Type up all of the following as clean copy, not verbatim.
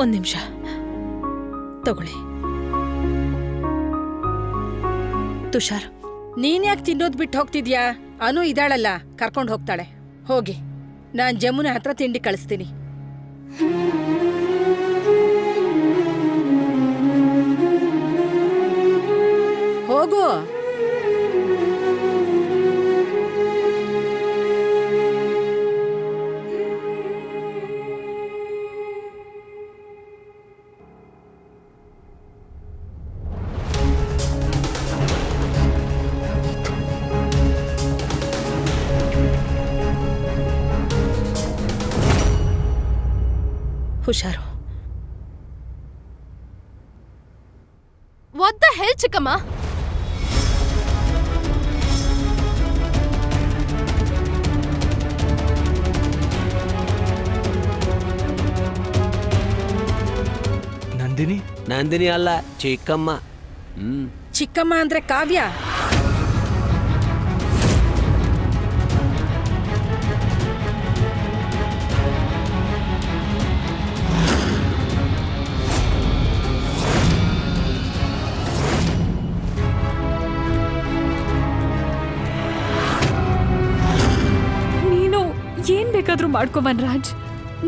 ಒಂದ್ ನಿಮಿಷ ತಗೊಳ್ಳಿ. ತುಷಾರ್, ನೀನ್ ಯಾಕೆ ತಿನ್ನೋದ್ ಬಿಟ್ಟು ಹೋಗ್ತಿದ್ಯಾ? ಅನು ಇದಾಳಲ್ಲ, ಕರ್ಕೊಂಡು ಹೋಗ್ತಾಳೆ. ಹೋಗಿ, ನಾನ್ ಜಮುನ ಹತ್ರ ತಿಂಡಿ ಕಳಿಸ್ತೀನಿ. ಹೋಗು. ಹುಷಾರು. ವಾಟ್ ದ ಹೆಲ್ ಚಿಕ್ಕಮ್ಮ? ನಂದಿನಿ? ನಂದಿನಿ ಅಲ್ಲ, ಚಿಕ್ಕಮ್ಮ. ಚಿಕ್ಕಮ್ಮ ಅಂದ್ರೆ ಕಾವ್ಯ. ಏನ್ ಬೇಕಾದ್ರೂ ಮಾಡ್ಕೊವನ್ ರಾಜ್.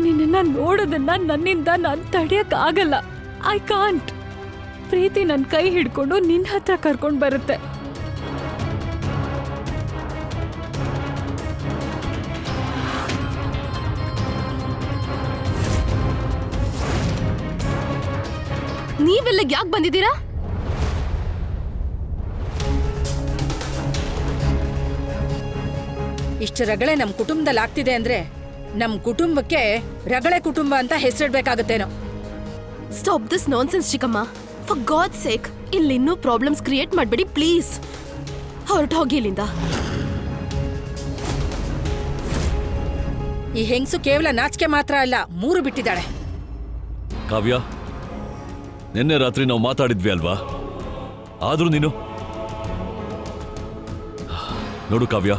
ನಿನ್ನ ನೋಡೋದನ್ನ ನನ್ನಿಂದ ನಾನ್ ತಡೆಯಕ್ ಆಗಲ್ಲ. I can't. ಪ್ರೀತಿ ನನ್ ಕೈ ಹಿಡ್ಕೊಂಡು ನಿನ್ ಹತ್ರ ಕರ್ಕೊಂಡ್ ಬರುತ್ತೆ. ನೀವೆಲ್ಲ ಯಾಕೆ ಬಂದಿದ್ದೀರಾ? ಇಷ್ಟು ರಗಳೆ ನಮ್ ಕುಟುಂಬದಲ್ಲಿ ಆಗ್ತಿದೆ ಅಂದ್ರೆ ನಮ್ ಕುಟುಂಬಕ್ಕೆ ರಗಳೆ ಕುಟುಂಬ ಅಂತ ಹೆಸರಿಡ್ಬೇಕಾಗತ್ತೇನೋ. ಸ್ಟಾಪ್ ದಿಸ್ ನಾನ್ಸೆನ್ಸ್ ಚಿಕ್ಕಮ್ಮ. ಫಾರ್ ಗಾಡ್ ಸೇಕ್, ಇಲ್ಲಿ ಇನ್ನೂ ಪ್ರಾಬ್ಲಮ್ಸ್ ಕ್ರಿಯೇಟ್ ಮಾಡಬೇಡಿ ಪ್ಲೀಸ್. ಹೊರಟು ಹೋಗಿ ಇಲ್ಲಿಂದ. ಈ ಹೆಂಗಸು ಕೇವಲ ನಾಚಿಕೆ ಮಾತ್ರ ಅಲ್ಲ, 3 ಬಿಟ್ಟಿದ್ದಾಳೆ. ಕಾವ್ಯ, ನಿನ್ನೆ ರಾತ್ರಿ ನಾವು ಮಾತಾಡಿದ್ವಿ ಅಲ್ವಾ? ಆದ್ರೂ ನೀನು ನೋಡು ಕಾವ್ಯ,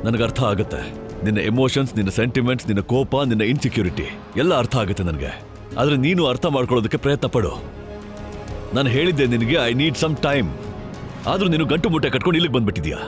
ನನಗೆ ಅರ್ಥ ಆಗುತ್ತೆ. ನಿನ್ನ ಎಮೋಷನ್ಸ್, ನಿನ್ನ ಸೆಂಟಿಮೆಂಟ್ಸ್, ನಿನ್ನ ಕೋಪ, ನಿನ್ನ ಇನ್ಸೆಕ್ಯೂರಿಟಿ ಎಲ್ಲ ಅರ್ಥ ಆಗುತ್ತೆ ನನಗೆ. ಆದ್ರೆ ನೀನು ಅರ್ಥ ಮಾಡ್ಕೊಳ್ಳೋದಕ್ಕೆ ಪ್ರಯತ್ನ ಪಡು. ನಾನು ಹೇಳಿದ್ದೆ ನಿನಗೆ ಐ ನೀಡ್ ಸಮ್ ಟೈಮ್. ಆದ್ರೂ ನೀನು ಗಂಟು ಮುಟ್ಟೆ ಕಟ್ಕೊಂಡು ಇಲ್ಲಿಗೆ ಬಂದ್ಬಿಟ್ಟಿದ್ಯಾ.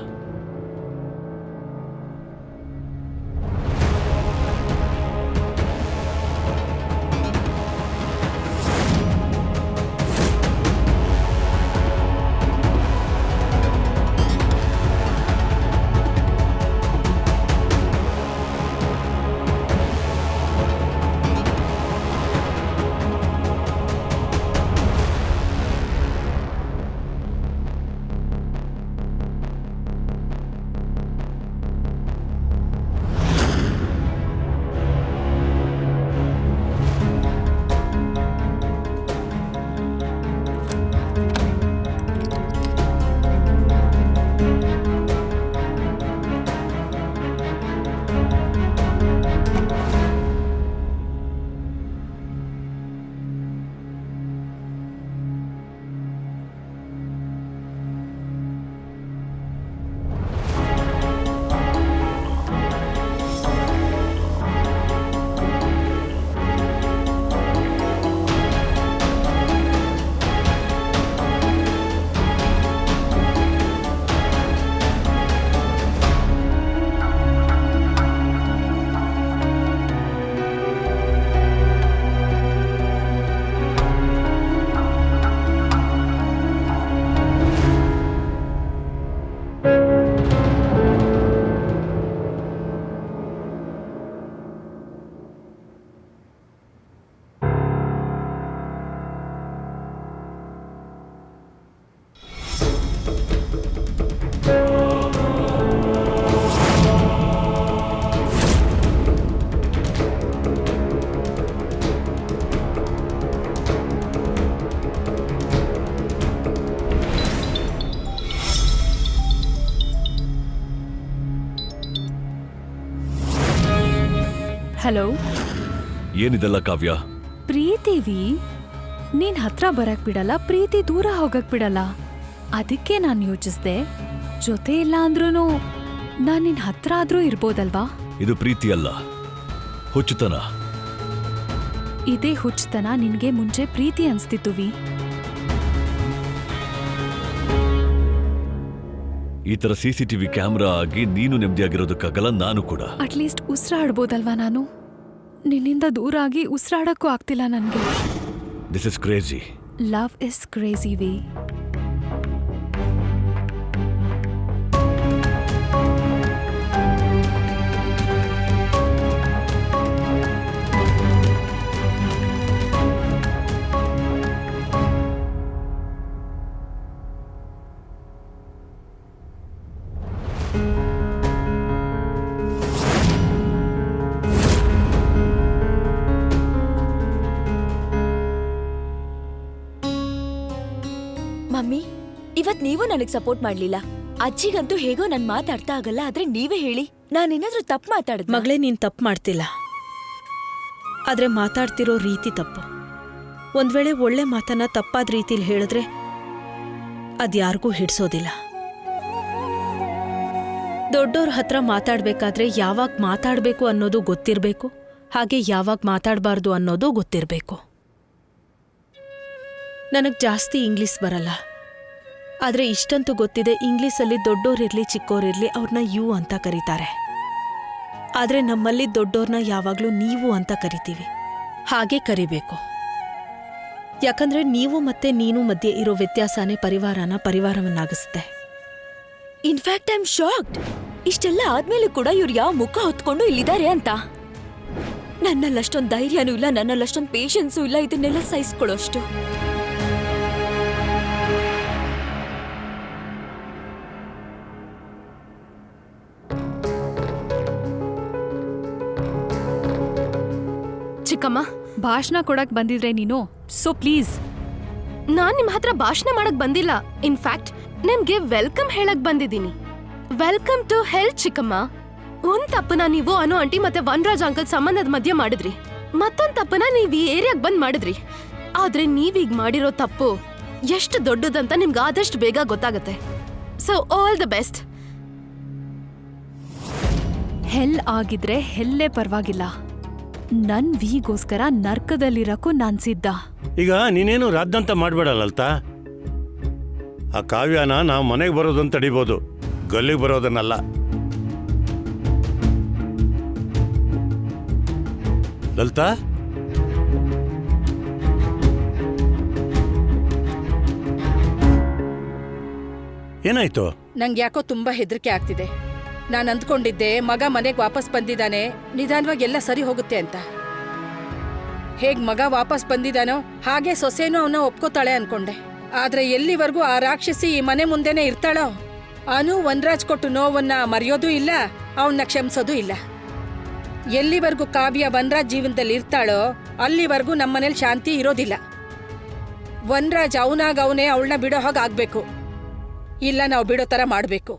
ಹಲೋ. ಏನಿದೆಲ್ಲ ಕಾವ್ಯ? ಪ್ರೀತಿವಿ ನೀನ್ ಹತ್ರ ಬರಕ್ ಬಿಡಲ್ಲ, ಪ್ರೀತಿ ದೂರ ಹೋಗಕ್ ಬಿಡಲ್ಲ. ಅದಕ್ಕೆ ನಾನ್ ಯೋಚಿಸ್ದೆ, ಜೊತೆ ಇಲ್ಲ ಅಂದ್ರೂ ನಾನ್ ನಿನ್ ಹತ್ರ ಆದ್ರೂ ಇರ್ಬೋದಲ್ವಾ? ಇದು ಪ್ರೀತಿ ಅಲ್ಲ, ಹುಚ್ಚುತನ. ಇದೇ ಹುಚ್ಚತನ ನಿನ್ಗೆ ಮುಂಚೆ ಪ್ರೀತಿ ಅನ್ಸ್ತಿತ್ತು ವಿ. ಈ ತರ CCTV ಕ್ಯಾಮ್ರಾ ಆಗಿ ನೀನು ನೆಮ್ಮದಿಯಾಗಿರೋದಕ್ಕಾಗಲ್ಲ, ನಾನು ಕೂಡ. ಅಟ್ಲೀಸ್ಟ್ ಉಸಿರಾಡ್ಬೋದಲ್ವಾ ನಾನು? ನಿನ್ನಿಂದ ದೂರ ಆಗಿ ಉಸಿರಾಡಕ್ಕೂ ಆಗ್ತಿಲ್ಲ ನನ್ಗೆ. This is crazy. Love is crazy ವಿ. ಮಮ್ಮಿ, ಇವತ್ ನೀವು ನನಗ್ ಸಪೋರ್ಟ್ ಮಾಡ್ಲಿಲ್ಲ. ಅಜ್ಜಿಗಂತೂ ಹೇಗೋ ನನ್ ಮಾತು ಅರ್ಥ ಆಗಲ್ಲ. ಆದ್ರೆ ನೀವೇ ಹೇಳಿ, ನಾನೇನಾದ್ರೂ ತಪ್ಪು ಮಾತಾಡಿದ್ನಾ? ಮಗಳೇ, ನೀನ್ ತಪ್ಪು ಮಾಡ್ತಿಲ್ಲ. ಆದ್ರೆ ಮಾತಾಡ್ತಿರೋ ರೀತಿ ತಪ್ಪು. ಒಂದ್ ವೇಳೆ ಒಳ್ಳೆ ಮಾತನ್ನ ತಪ್ಪಾದ ರೀತಿಲಿ ಹೇಳಿದ್ರೆ ಅದ್ಯಾರಿಗೂ ಹಿಡ್ಸೋದಿಲ್ಲ. ದೊಡ್ಡೋರ್ ಹತ್ರ ಮಾತಾಡ್ಬೇಕಾದ್ರೆ ಯಾವಾಗ ಮಾತಾಡ್ಬೇಕು ಅನ್ನೋದು ಗೊತ್ತಿರ್ಬೇಕು, ಹಾಗೆ ಯಾವಾಗ ಮಾತಾಡಬಾರ್ದು ಅನ್ನೋದು ಗೊತ್ತಿರ್ಬೇಕು. ನನಗ್ ಜಾಸ್ತಿ ಇಂಗ್ಲಿಷ್ ಬರಲ್ಲ, ಆದ್ರೆ ಇಷ್ಟಂತೂ ಗೊತ್ತಿದೆ, ಇಂಗ್ಲಿಷಲ್ಲಿ ದೊಡ್ಡೋರಿರ್ಲಿ ಚಿಕ್ಕೋರಿರ್ಲಿ ಅವ್ರನ್ನ ಯು ಅಂತ ಕರೀತಾರೆ. ಆದ್ರೆ ನಮ್ಮಲ್ಲಿ ದೊಡ್ಡೋರ್ನ ಯಾವಾಗ್ಲೂ ನೀವು ಅಂತ ಕರಿತೀವಿ. ಹಾಗೆ ಕರಿಬೇಕು. ಯಾಕಂದ್ರೆ ನೀವು ಮತ್ತೆ ನೀನು ಮಧ್ಯೆ ಇರೋ ವ್ಯತ್ಯಾಸನೇ ಪರಿವಾರವನ್ನಾಗಿಸುತ್ತೆ. In fact I am shocked. ಇಷ್ಟೆಲ್ಲ ಆದ್ಮೇಲೆ ಕೂಡ ಇವ್ರು ಯಾವ ಮುಖ ಹೊತ್ಕೊಂಡು ಇಲ್ಲಿದ್ದಾರೆ ಅಂತ. ನನ್ನಲ್ಲಿ ಅಷ್ಟೊಂದು ಧೈರ್ಯನೂ ಇಲ್ಲ, ನನ್ನಲ್ಲಿ ಅಷ್ಟೊಂದು ಪೇಷನ್ಸೂ ಇಲ್ಲ ಇದನ್ನೆಲ್ಲ ಸಹಿಸ್ಕೊಳ್ಳೋಷ್ಟು. ಚಿಕ್ಕಮ್ಮ, ಭಾಷಣ ಕೊಡಕ್ ಬಂದಿದ್ರೆ ನೀನು, ಸೊ ಪ್ಲೀಸ್. ನಾನ್ ನಿಮ್ ಹತ್ರ ಭಾಷಣ ಮಾಡಕ್ ಬಂದಿಲ್ಲ. ಇನ್ಫ್ಯಾಕ್ಟ್ ನಿಮ್ಗೆ ವೆಲ್ಕಮ್ ಹೇಳಕ್ ಬಂದಿದ್ದೀನಿ. ವೆಲ್ಕಮ್ ಟು ಹೆಲ್ತ್ ಚಿಕ್ಕಮ್ಮ. ಒಂದ್ ತಪ್ಪನ ನೀವು ಅನು ಆಂಟಿ ಮತ್ತೆ ವನರಾಜ್ ಅಂಕಲ್ ಸಂಬಂಧದ ಮಧ್ಯೆ ಮಾಡಿದ್ರಿ. ಮತ್ತೊಂದ್ ತಪ್ಪನ ನೀವ್ ಈ ಏರಿಯಾಗ್ ಬಂದ್ ಮಾಡಿದ್ರಿ. ಆದ್ರೆ ನೀವೀಗ ಮಾಡಿರೋ ತಪ್ಪು ಎಷ್ಟು ದೊಡ್ಡದಂತ ನಿಮ್ಗೆ ಆದಷ್ಟು ಬೇಗ ಗೊತ್ತಾಗತ್ತೆ. So all the best. Hell ಆಗಿದ್ರೆ ಹೆಲ್ಲೇ ಪರವಾಗಿಲ್ಲ. ನನ್ ವಿಗೋಸ್ಕರ ನರ್ಕದಲ್ಲಿರಕ್ಕೂ ನಾನ್ ಸಿದ್ಧ. ಈಗ ನೀನೇನು ರಾದ್ದಂತ ಮಾಡ್ಬೇಡ ಲಲಿತಾ. ಆ ಕಾವ್ಯನ ನಾವು ಮನೆಗೆ ಬರೋದನ್ನ ತಡಿಬೋದು, ಗಲ್ಲಿಗೆ ಬರೋದನ್ನಲ್ಲ. ಲಲಿತಾ, ಏನಾಯ್ತು? ನಂಗೆ ಯಾಕೋ ತುಂಬಾ ಹೆದರಿಕೆ ಆಗ್ತಿದೆ. ನಾನು ಅಂದ್ಕೊಂಡಿದ್ದೆ ಮಗ ಮನೆಗೆ ವಾಪಸ್ ಬಂದಿದ್ದಾನೆ, ನಿಧಾನವಾಗಿ ಎಲ್ಲ ಸರಿ ಹೋಗುತ್ತೆ ಅಂತ. ಹೇಗ್ ಮಗ ವಾಪಸ್ ಬಂದಿದ್ದಾನೋ ಹಾಗೆ ಸೊಸೆನೂ ಅವನ ಒಪ್ಕೋತಾಳೆ ಅನ್ಕೊಂಡೆ. ಆದ್ರೆ ಎಲ್ಲಿವರೆಗೂ ಆ ರಾಕ್ಷಸಿ ಈ ಮನೆ ಮುಂದೆನೆ ಇರ್ತಾಳೋ, ಅನು ವನರಾಜ್ ಕೊಟ್ಟು ನೋವನ್ನ ಮರೆಯೋದೂ ಇಲ್ಲ, ಅವನ್ನ ಕ್ಷಮಿಸೋದೂ ಇಲ್ಲ. ಎಲ್ಲಿವರೆಗೂ ಕಾವ್ಯ ವನರಾಜ್ ಜೀವನದಲ್ಲಿ ಇರ್ತಾಳೋ ಅಲ್ಲಿವರೆಗೂ ನಮ್ಮನೇಲಿ ಶಾಂತಿ ಇರೋದಿಲ್ಲ. ವನರಾಜ್ ಅವನಾಗ ಅವನೇ ಅವಳನ್ನ ಬಿಡೋ ಹಾಗೆ ಆಗ್ಬೇಕು, ಇಲ್ಲ ನಾವು ಬಿಡೋ ತರ ಮಾಡ್ಬೇಕು.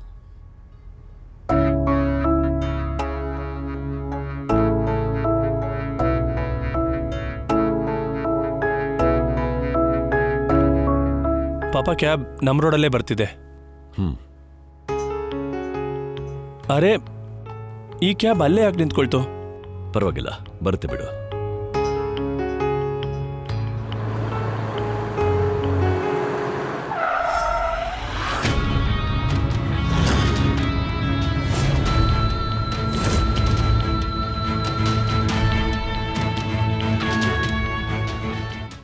ಪಾಪ ಕ್ಯಾಬ್ ನಮ್ಮ ರೋಡಲ್ಲೇ ಬರ್ತಿದೆ. ಅರೆ, ಈ ಕ್ಯಾಬ್ ಅಲ್ಲೇ ಯಾಕೆ ನಿಂತ್ಕೊಳ್ತು? ಪರವಾಗಿಲ್ಲ, ಬರುತ್ತೆ ಬಿಡು.